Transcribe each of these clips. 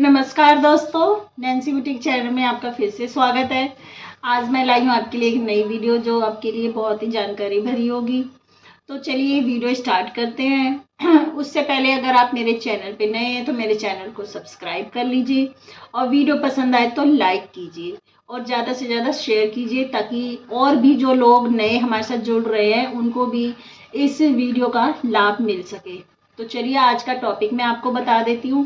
नमस्कार दोस्तों, Nancy boutique channel में आपका फिर से स्वागत है। आज मैं लाई हूँ आपके लिए एक नई वीडियो जो आपके लिए बहुत ही जानकारी भरी होगी। तो चलिए वीडियो स्टार्ट करते हैं। उससे पहले अगर आप मेरे चैनल पे नए हैं तो मेरे चैनल को सब्सक्राइब कर लीजिए और वीडियो पसंद आए तो लाइक कीजिए और ज़्यादा से ज़्यादा शेयर कीजिए ताकि और भी जो लोग नए हमारे साथ जुड़ रहे हैं उनको भी इस वीडियो का लाभ मिल सके। तो चलिए आज का टॉपिक मैं आपको बता देती हूँ।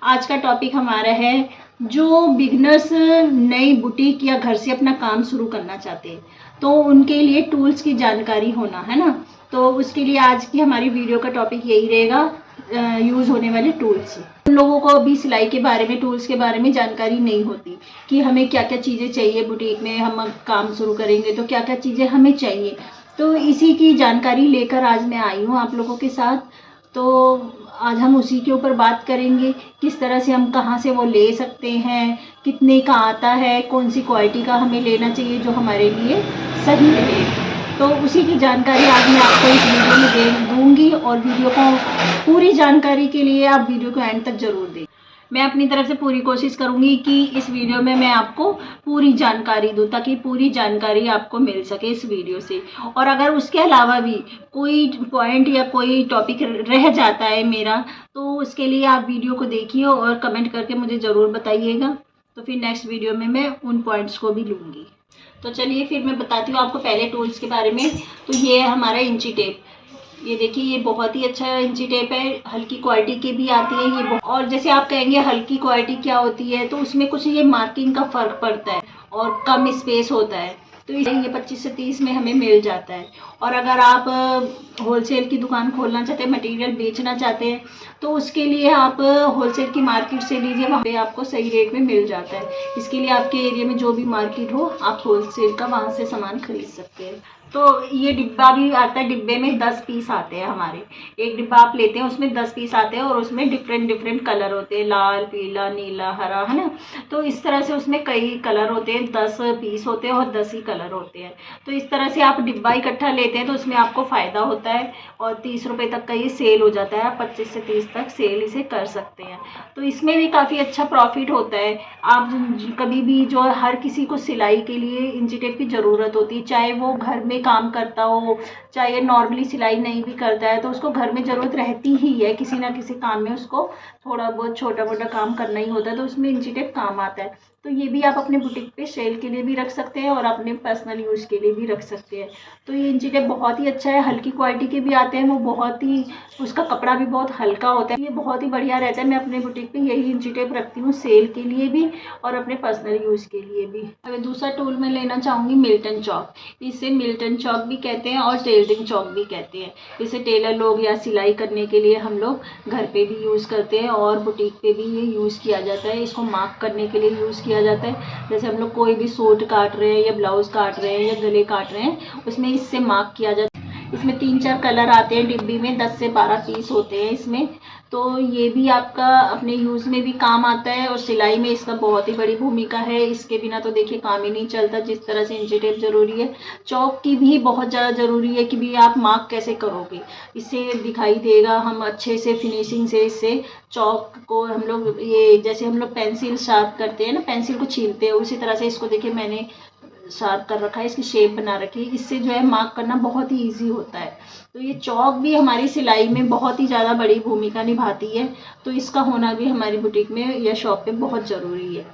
आज का टॉपिक हमारा है जो बिगनर्स नई बुटीक या घर से अपना काम शुरू करना चाहते हैं तो उनके लिए टूल्स की जानकारी होना है ना। तो उसके लिए आज की हमारी वीडियो का टॉपिक यही रहेगा, यूज़ होने वाले टूल्स। उन लोगों को अभी सिलाई के बारे में, टूल्स के बारे में जानकारी नहीं होती कि हमें क्या क्या चीज़ें चाहिए बुटीक में, हम काम शुरू करेंगे तो क्या क्या चीज़ें हमें चाहिए। तो इसी की जानकारी लेकर आज मैं आई हूँ आप लोगों के साथ। तो आज हम उसी के ऊपर बात करेंगे, किस तरह से हम कहाँ से वो ले सकते हैं, कितने का आता है, कौन सी क्वालिटी का हमें लेना चाहिए जो हमारे लिए सही रहे। तो उसी की जानकारी आज मैं आपको इस वीडियो में दे दूँगी और वीडियो को पूरी जानकारी के लिए आप वीडियो को एंड तक ज़रूर दें। मैं अपनी तरफ से पूरी कोशिश करूंगी कि इस वीडियो में मैं आपको पूरी जानकारी दूं ताकि पूरी जानकारी आपको मिल सके इस वीडियो से। और अगर उसके अलावा भी कोई पॉइंट या कोई टॉपिक रह जाता है मेरा तो उसके लिए आप वीडियो को देखिए और कमेंट करके मुझे ज़रूर बताइएगा। तो फिर नेक्स्ट वीडियो में मैं उन पॉइंट्स को भी लूँगी। तो चलिए फिर मैं बताती हूँ आपको पहले टूल्स के बारे में। तो ये है हमारा इंची टेप। ये देखिए, ये बहुत ही अच्छा इंची टेप है, हल्की क्वालिटी की भी आती है ये। और जैसे आप कहेंगे हल्की क्वालिटी क्या होती है, तो उसमें कुछ ये मार्किंग का फ़र्क पड़ता है और कम स्पेस होता है। तो ये 25 से 30 में हमें मिल जाता है। और अगर आप होलसेल की दुकान खोलना चाहते हैं, मटेरियल बेचना चाहते हैं तो उसके लिए आप होलसेल की मार्केट से लीजिए, वहाँ पे आपको सही रेट में मिल जाता है। इसके लिए आपके एरिया में जो भी मार्केट हो आप होलसेल का वहाँ से सामान खरीद सकते हैं। तो ये डिब्बा भी आता है, डिब्बे में 10 पीस आते हैं हमारे। एक डिब्बा आप लेते हैं उसमें 10 पीस आते हैं और उसमें डिफरेंट कलर होते हैं, लाल, पीला, नीला, हरा, है ना। तो इस तरह से उसमें कई कलर होते हैं, 10 पीस होते हैं और 10 ही कलर होते हैं। तो इस तरह से आप डिब्बा इकट्ठा लेते हैं तो उसमें आपको फ़ायदा होता है और 30 रुपये तक का ये सेल हो जाता है। 25 से 30 तक सेल इसे कर सकते हैं। तो इसमें भी काफ़ी अच्छा प्रॉफिट होता है। आप कभी भी जो हर किसी को सिलाई के लिए इंची टेप की ज़रूरत होती है, चाहे वो घर में काम करता हो, चाहे नॉर्मली सिलाई नहीं भी करता है तो उसको घर में ज़रूरत रहती ही है। किसी ना किसी काम में उसको थोड़ा बहुत छोटा मोटा काम करना ही होता है तो उसमें इंची टेप काम आता है। तो ये भी आप अपने बुटीक पे सेल के लिए भी रख सकते हैं और अपने पर्सनल यूज़ के लिए भी रख सकते हैं। तो ये इंची टेप बहुत ही अच्छा है, हल्की क्वालिटी के भी आते हैं, वो बहुत ही, उसका कपड़ा भी बहुत हल्का होता है, ये बहुत ही बढ़िया रहता है। मैं अपने बुटीक पे यही इंची टेप रखती हूँ, सेल के लिए भी और अपने पर्सनल यूज़ के लिए भी। अगर दूसरा टूल मैं लेना चाहूँगी मिल्टन चॉक। इसे मिल्टन चॉक भी कहते हैं और टेलरिंग चॉक भी कहते हैं। इसे टेलर लोग या सिलाई करने के लिए हम लोग घर पे भी यूज़ करते हैं और बुटीक पे भी ये यूज़ किया जाता है। इसको मार्क करने के लिए यूज़ किया जाता है। जैसे हम लोग कोई भी सूट काट रहे हैं या ब्लाउज़ काट रहे हैं या गले काट रहे हैं, उसमें इससे मार्क किया जाता है। इसमें 3-4 कलर आते हैं, डिब्बी में 10 से 12 पीस होते हैं इसमें। तो ये भी आपका अपने यूज़ में भी काम आता है और सिलाई में इसका बहुत ही बड़ी भूमिका है। इसके बिना तो देखिए काम ही नहीं चलता। जिस तरह से इंची टेप ज़रूरी है, चौक की भी बहुत ज़्यादा ज़रूरी है कि भी आप मार्क कैसे करोगे, इससे दिखाई देगा। हम अच्छे से फिनिशिंग से इससे चौक को हम लोग, ये जैसे हम लोग पेंसिल शार्प करते हैं ना, पेंसिल को छीलते हैं, उसी तरह से इसको देखिए मैंने शार्प कर रखा है, इसकी शेप बना रखी है। इससे जो है मार्क करना बहुत ही इजी होता है। तो ये चौक भी हमारी सिलाई में बहुत ही ज़्यादा बड़ी भूमिका निभाती है। तो इसका होना भी हमारी बुटीक में या शॉप पे बहुत ज़रूरी है।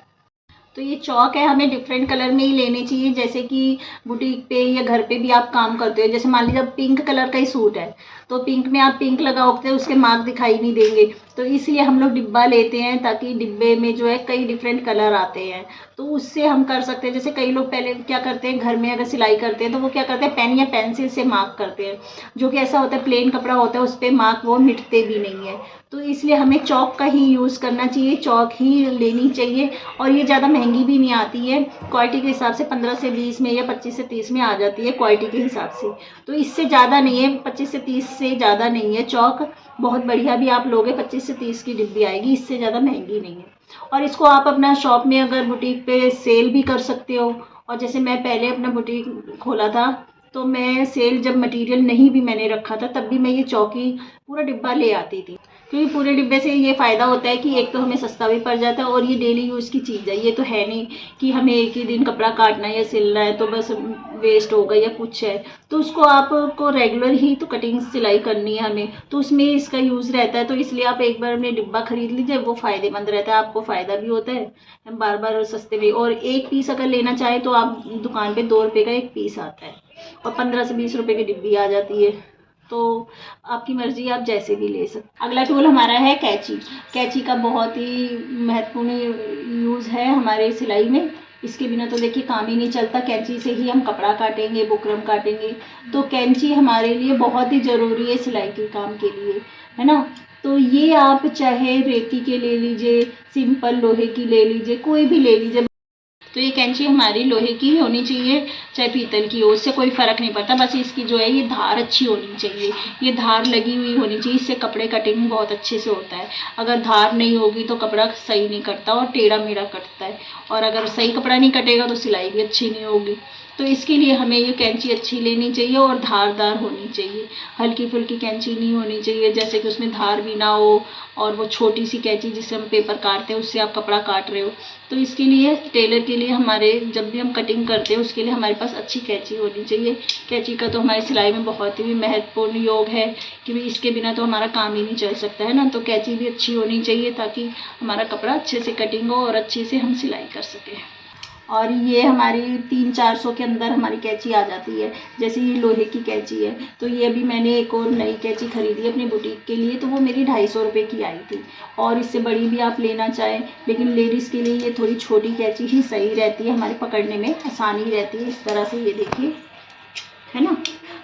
तो ये चौक है, हमें डिफरेंट कलर में ही लेने चाहिए। जैसे कि बुटीक पे या घर पे भी आप काम करते हो, जैसे मान लीजिए पिंक कलर का ही सूट है तो पिंक में आप पिंक लगाओगे तो उसके मार्क दिखाई नहीं देंगे। तो इसलिए हम लोग डिब्बा लेते हैं ताकि डिब्बे में जो है कई डिफरेंट कलर आते हैं तो उससे हम कर सकते हैं। जैसे कई लोग पहले क्या करते हैं, घर में अगर सिलाई करते हैं तो वो क्या करते हैं, पेन या पेंसिल से मार्क करते हैं, जो कि ऐसा होता है प्लेन कपड़ा होता है उस पर मार्क वो मिटते भी नहीं है। तो इसलिए हमें चौक का ही यूज़ करना चाहिए, चौक ही लेनी चाहिए। और ये ज़्यादा महंगी भी नहीं आती है, क्वालिटी के हिसाब से 15 से 20 में या 25 से 30 में आ जाती है क्वालिटी के हिसाब से। तो इससे ज़्यादा नहीं है, 25 से 30 से ज़्यादा नहीं है। चौक बहुत बढ़िया भी आप लोगे, 25 से 30 की डिब्बी आएगी, इससे ज़्यादा महंगी नहीं है। और इसको आप अपना शॉप में अगर बुटीक पे सेल भी कर सकते हो। और जैसे मैं पहले अपना बुटीक खोला था तो मैं सेल, जब मटेरियल नहीं भी मैंने रखा था तब भी मैं ये चौकी पूरा डिब्बा ले आती थी, क्योंकि पूरे डिब्बे से ये फ़ायदा होता है कि एक तो हमें सस्ता भी पड़ जाता है और ये डेली यूज़ की चीज़ है। ये तो है नहीं कि हमें एक ही दिन कपड़ा काटना है या सिलना है तो बस वेस्ट होगा या कुछ है, तो उसको आपको रेगुलर ही तो कटिंग सिलाई करनी है हमें, तो उसमें इसका यूज़ रहता है। तो इसलिए आप एक बार अपने डिब्बा खरीद लीजिए, वो फ़ायदेमंद रहता है, आपको फ़ायदा भी होता है बार बार सस्ते में। और एक पीस अगर लेना चाहे तो आप दुकान पे 2 रुपये का एक पीस आता है और 15 से 20 रुपये की डिब्बी आ जाती है। तो आपकी मर्जी, आप जैसे भी ले सकते। अगला टूल हमारा है कैंची। कैंची का बहुत ही महत्वपूर्ण यूज़ है हमारे सिलाई में। इसके बिना तो देखिए काम ही नहीं चलता। कैंची से ही हम कपड़ा काटेंगे, बुकरम काटेंगे, तो कैंची हमारे लिए बहुत ही ज़रूरी है सिलाई के काम के लिए, है ना। तो ये आप चाहे रेती के ले लीजिए, सिंपल लोहे की ले लीजिए, कोई भी ले लीजिए। तो ये कैंची हमारी लोहे की होनी चाहिए चाहे पीतल की हो, उससे कोई फ़र्क नहीं पड़ता। बस इसकी जो है ये धार अच्छी होनी चाहिए, ये धार लगी हुई होनी चाहिए, इससे कपड़े कटिंग बहुत अच्छे से होता है। अगर धार नहीं होगी तो कपड़ा सही नहीं कटता और टेढ़ा मेढ़ा कटता है, और अगर सही कपड़ा नहीं कटेगा तो सिलाई भी अच्छी नहीं होगी। तो इसके लिए हमें ये कैंची अच्छी लेनी चाहिए और धारदार होनी चाहिए। हल्की फुल्की कैंची नहीं होनी चाहिए, जैसे कि उसमें धार भी ना हो, और वो छोटी सी कैंची जिससे हम पेपर काटते हैं उससे आप कपड़ा काट रहे हो। तो इसके लिए टेलर के लिए हमारे जब भी हम कटिंग करते हैं उसके लिए हमारे पास अच्छी कैंची होनी चाहिए। कैंची का तो हमारी सिलाई में बहुत ही महत्वपूर्ण योग है कि इसके बिना तो हमारा काम ही नहीं चल सकता है ना। तो कैंची भी अच्छी होनी चाहिए ताकि हमारा कपड़ा अच्छे से कटिंग हो और अच्छे से हम सिलाई कर सकें। और ये हमारी 300-400 के अंदर हमारी कैंची आ जाती है। जैसे ये लोहे की कैंची है, तो ये अभी मैंने एक और नई कैंची खरीदी अपनी बुटीक के लिए, तो वो मेरी 250 रुपये की आई थी। और इससे बड़ी भी आप लेना चाहें, लेकिन लेडीज़ के लिए ये थोड़ी छोटी कैंची ही सही रहती है, हमारे पकड़ने में आसानी रहती है। इस तरह से ये देखिए, है ना।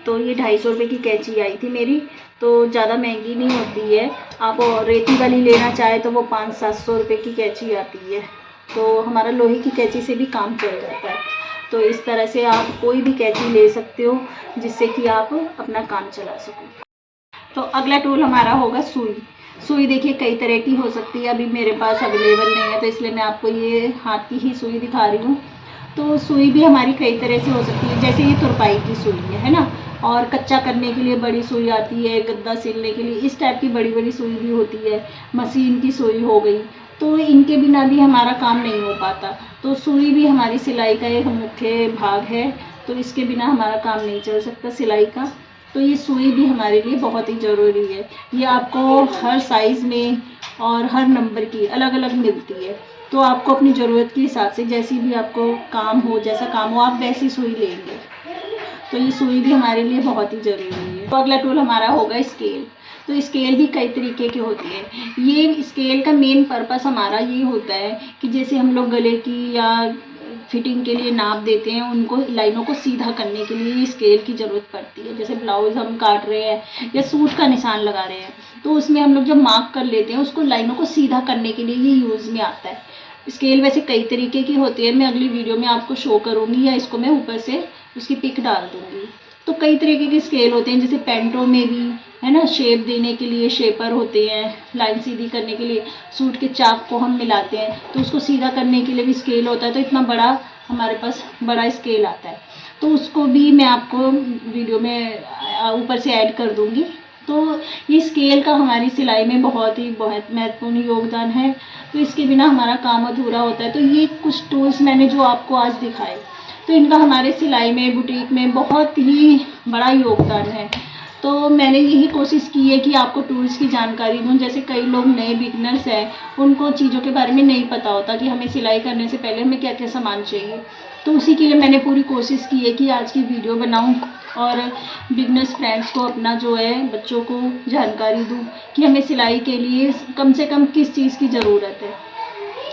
तो ये 250 रुपये की कैंची आई थी मेरी, तो ज़्यादा महंगी नहीं होती है। आप रेती वाली लेना चाहें तो वो 500-700 रुपये की कैंची आती है। तो हमारा लोहे की कैंची से भी काम चल जाता है। तो इस तरह से आप कोई भी कैंची ले सकते हो जिससे कि आप अपना काम चला सको। तो अगला टूल हमारा होगा सुई। सुई देखिए कई तरह की हो सकती है, अभी मेरे पास अवेलेबल नहीं है तो इसलिए मैं आपको ये हाथ की ही सुई दिखा रही हूँ। तो सुई भी हमारी कई तरह से हो सकती है, जैसे ये तुरपाई की सुई है ना, और कच्चा करने के लिए बड़ी सुई आती है, गद्दा सिलने के लिए इस टाइप की बड़ी बड़ी सुई भी होती है, मशीन की सुई हो गई। तो इनके बिना भी हमारा काम नहीं हो पाता। तो सुई भी हमारी सिलाई का एक मुख्य भाग है, तो इसके बिना हमारा काम नहीं चल सकता सिलाई का। तो ये सुई भी हमारे लिए बहुत ही ज़रूरी है। ये आपको हर साइज़ में और हर नंबर की अलग अलग मिलती है, तो आपको अपनी ज़रूरत के हिसाब से जैसी भी आपको काम हो, जैसा काम हो, आप वैसी सुई लेंगे। तो ये सुई भी हमारे लिए बहुत ही ज़रूरी है। तो अगला टूल हमारा होगा स्केल। तो स्केल भी कई तरीके की होती है। ये स्केल का मेन पर्पस हमारा ये होता है कि जैसे हम लोग गले की या फिटिंग के लिए नाप देते हैं, उनको लाइनों को सीधा करने के लिए स्केल की ज़रूरत पड़ती है। जैसे ब्लाउज हम काट रहे हैं या सूट का निशान लगा रहे हैं, तो उसमें हम लोग जब मार्क कर लेते हैं उसको लाइनों को सीधा करने के लिए ये यूज़ में आता है। स्केल वैसे कई तरीके की होती है, मैं अगली वीडियो में आपको शो करूँगी या इसको मैं ऊपर से उसकी पिक डाल दूँगी। तो कई तरीके के स्केल होते हैं, जैसे पेंटों में भी है ना, शेप देने के लिए शेपर होते हैं, लाइन सीधी करने के लिए सूट के चाक को हम मिलाते हैं तो उसको सीधा करने के लिए भी स्केल होता है। तो इतना बड़ा हमारे पास बड़ा स्केल आता है, तो उसको भी मैं आपको वीडियो में ऊपर से ऐड कर दूंगी। तो ये स्केल का हमारी सिलाई में बहुत महत्वपूर्ण योगदान है, तो इसके बिना हमारा काम अधूरा होता है। तो ये कुछ टूल्स मैंने जो आपको आज दिखाए, तो इनका हमारे सिलाई में, बुटीक में बहुत ही बड़ा योगदान है। तो मैंने यही कोशिश की है कि आपको टूल्स की जानकारी दूँ। जैसे कई लोग नए बिगनर्स हैं, उनको चीज़ों के बारे में नहीं पता होता कि हमें सिलाई करने से पहले हमें क्या क्या सामान चाहिए। तो उसी के लिए मैंने पूरी कोशिश की है कि आज की वीडियो बनाऊं और बिगनर्स फ्रेंड्स को अपना जो है बच्चों को जानकारी दूं कि हमें सिलाई के लिए कम से कम किस चीज़ की ज़रूरत है।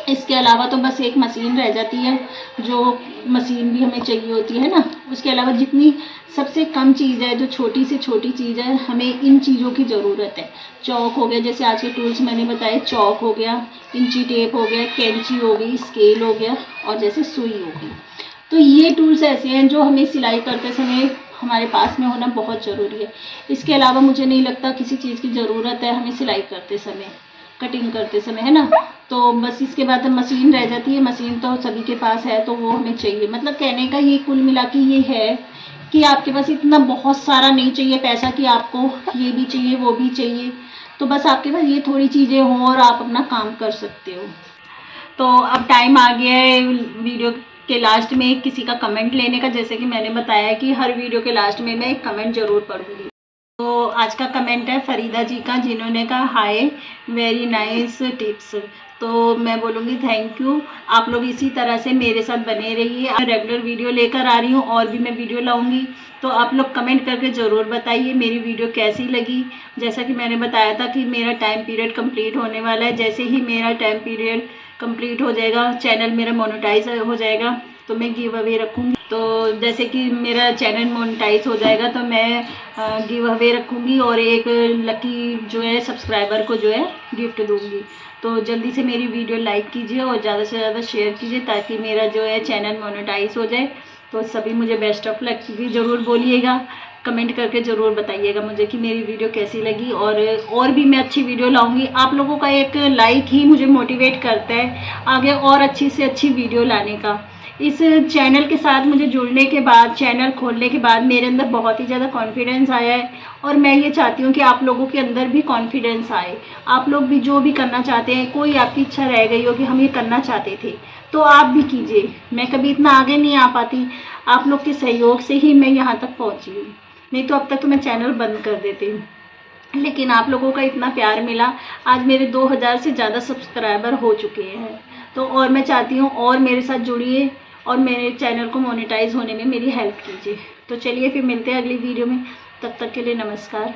इसके अलावा तो बस एक मशीन रह जाती है, जो मशीन भी हमें चाहिए होती है ना। उसके अलावा जितनी सबसे कम चीज़ है, जो छोटी से छोटी चीज़ है, हमें इन चीज़ों की ज़रूरत है। चौक हो गया, जैसे आज के टूल्स मैंने बताए, चौक हो गया, इंची टेप हो गया, कैंची हो गई, स्केल हो गया और जैसे सुई हो गई। तो ये टूल्स ऐसे हैं जो हमें सिलाई करते समय हमारे पास में होना बहुत ज़रूरी है। इसके अलावा मुझे नहीं लगता किसी चीज़ की ज़रूरत है हमें सिलाई करते समय, कटिंग करते समय, है ना। तो बस इसके बाद मशीन रह जाती है। मशीन तो सभी के पास है, तो वो हमें चाहिए। मतलब कहने का ये कुल मिला के ये है कि आपके पास इतना बहुत सारा नहीं चाहिए पैसा कि आपको ये भी चाहिए वो भी चाहिए। तो बस आपके पास ये थोड़ी चीज़ें हों और आप अपना काम कर सकते हो। तो अब टाइम आ गया है वीडियो के लास्ट में किसी का कमेंट लेने का। जैसे कि मैंने बताया कि हर वीडियो के लास्ट में मैं एक कमेंट ज़रूर पढ़ूंगी। तो आज का कमेंट है फरीदा जी का, जिन्होंने कहा हाय वेरी नाइस टिप्स। तो मैं बोलूँगी थैंक यू। आप लोग इसी तरह से मेरे साथ बने रहिए। रेगुलर वीडियो लेकर आ रही हूँ और भी मैं वीडियो लाऊंगी। तो आप लोग कमेंट करके ज़रूर बताइए मेरी वीडियो कैसी लगी। जैसा कि मैंने बताया था कि मेरा टाइम पीरियड कंप्लीट होने वाला है। जैसे ही मेरा टाइम पीरियड कंप्लीट हो जाएगा, चैनल मेरा मोनेटाइज हो जाएगा, तो मैं गिव अवे रखूँगी। तो जैसे कि मेरा चैनल मोनेटाइज हो जाएगा तो मैं गिव अवे रखूँगी और एक लकी जो है सब्सक्राइबर को जो है गिफ्ट दूँगी। तो जल्दी से मेरी वीडियो लाइक कीजिए और ज़्यादा से ज़्यादा शेयर कीजिए ताकि मेरा जो है चैनल मोनेटाइज हो जाए। तो सभी मुझे बेस्ट ऑफ लक भी ज़रूर बोलिएगा, कमेंट करके ज़रूर बताइएगा मुझे कि मेरी वीडियो कैसी लगी। और भी मैं अच्छी वीडियो लाऊंगी। आप लोगों का एक लाइक ही मुझे मोटिवेट करता है आगे और अच्छी से अच्छी वीडियो लाने का। इस चैनल के साथ मुझे जुड़ने के बाद, चैनल खोलने के बाद मेरे अंदर बहुत ही ज़्यादा कॉन्फिडेंस आया है और मैं ये चाहती हूँ कि आप लोगों के अंदर भी कॉन्फिडेंस आए। आप लोग भी जो भी करना चाहते हैं, कोई आपकी इच्छा रह गई हो कि हम ये करना चाहते थे, तो आप भी कीजिए। मैं कभी इतना आगे नहीं आ पाती, आप लोग के सहयोग से ही मैं यहाँ तक पहुँची हूँ। नहीं तो अब तक तो मैं चैनल बंद कर देती हूँ, लेकिन आप लोगों का इतना प्यार मिला। आज मेरे 2000 से ज़्यादा सब्सक्राइबर हो चुके हैं। तो और मैं चाहती हूँ और मेरे साथ जुड़िए और मेरे चैनल को मोनेटाइज होने में मेरी हेल्प कीजिए। तो चलिए फिर मिलते हैं अगली वीडियो में। तब तक के लिए नमस्कार।